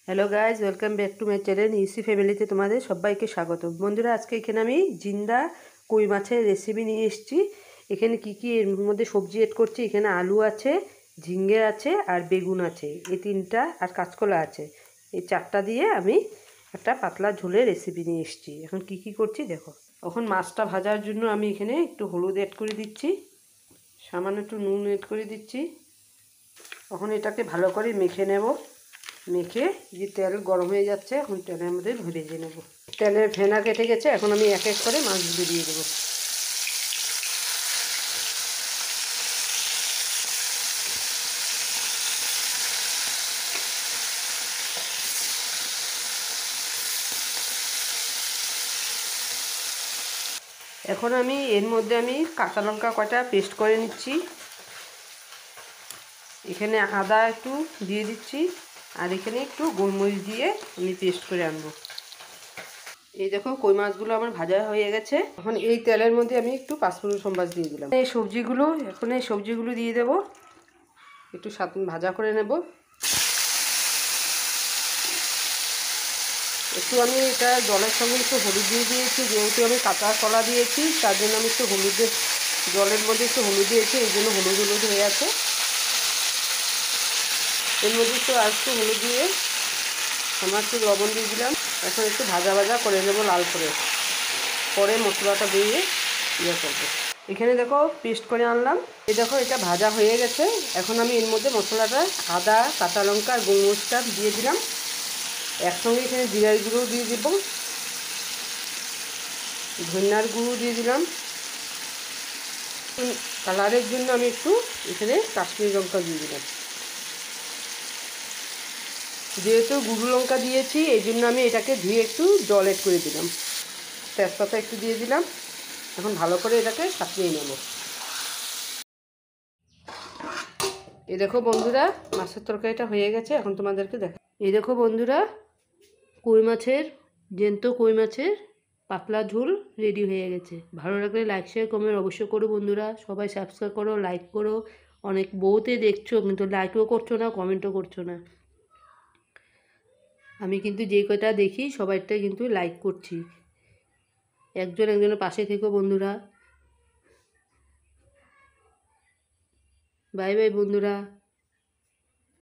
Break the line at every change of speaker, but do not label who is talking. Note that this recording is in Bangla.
Hello guys, welcome back to my channel EC ফ্যামিলিতে তোমাদের সবাইকে স্বাগত। বন্ধুরা, আজকে এখানে আমি জিন্দা কই মাছের রেসিপি নিয়ে এসেছি। এখানে কি এর মধ্যে সবজি এড করছি, এখানে আলু আছে, ঝিঙ্গে আছে আর বেগুন আছে, এই তিনটা আর কাঁচকলা আছে। এই চারটা দিয়ে আমি একটা পাতলা ঝোলের রেসিপি নিয়ে এসেছি। এখন কি করছি দেখো। এখন মাছটা ভাজার জন্য আমি এখানে একটু হলুদ অ্যাড করে দিচ্ছি, সামান্য একটু নুন অ্যাড করে দিচ্ছি। এখন এটাকে ভালো করে মেখে নেব। মেখে যে তেল গরম হয়ে যাচ্ছে, এখন তেলের মধ্যে ভেজে নেব। তেলের ফেনা কেটে গেছে, এখন আমি এক এক করে মাছগুলো দিয়ে দেবো। এখন আমি এর মধ্যে কাঁচা লঙ্কা কয়টা পেস্ট করে নিচ্ছি। এখানে আদা একটু দিয়ে দিচ্ছি, আর এখানে একটু গোলমরিচ দিয়ে আমি পেস্ট করে আনবো। এই দেখো, কই মাছগুলো আমার ভাজা হয়ে গেছে। এখন এই তেলের মধ্যে আমি একটু পাঁচফোড়ন সম্বাস দিয়ে দিলাম। এই সবজিগুলো দিয়ে দেবো, একটু ভাজা করে নেব। একটু আমি এটা জলের সঙ্গে একটু হলুদ দিয়ে দিয়েছি, যেহেতু আমি কাঁচা কলা দিয়েছি তার জন্য আমি একটু জলের মধ্যে একটু হলুদ দিয়েছি, এই জন্য হলুদ হয়ে আছে। এর মধ্যে আর একটু হলুদ দিয়ে আমার একটু লবণ দিয়ে দিলাম। এখন একটু ভাজা করে নেবো লাল করে, পরে মশলাটা দিয়ে করবো। এখানে দেখো পেস্ট করে আনলাম। এই দেখো, এটা ভাজা হয়ে গেছে। এখন আমি এর মধ্যে মশলাটা আদা, কাঁচা লঙ্কা আর গোলমরিচটা দিয়ে দিলাম। একসঙ্গে এখানে জিরার গুঁড়ো দিয়ে দেবো, ধনিয়ার গুঁড়ো দিয়ে দিলাম। কালারের জন্য আমি একটু এখানে কাশ্মীরি লঙ্কা দিয়ে দিলাম। যেহেতু গুঁড়ো লঙ্কা দিয়েছি, এই জন্য আমি এটাকে ধুয়ে একটু জল এড করে দিলাম। তেজপাতা একটু দিয়ে দিলাম। এখন ভালো করে এটাকে সাজিয়ে নেব। এই দেখো বন্ধুরা, মাছের তরকারিটা হয়ে গেছে। এখন তোমাদেরকে দেখা। এই দেখো বন্ধুরা, জ্যান্ত কই মাছের পাতলা ঝোল রেডি হয়ে গেছে। ভালো লাগলে লাইক শেয়ার কমেন্ট অবশ্যই করো বন্ধুরা। সবাই সাবস্ক্রাইব করো, লাইক করো। অনেক বহুতে দেখছো কিন্তু লাইকও করছো না, কমেন্টও করছো না। আমি কিন্তু যে কয়টা দেখি সবাইটাই কিন্তু লাইক করছি। একজনের পাশে থেকো বন্ধুরা। বাই বাই বন্ধুরা।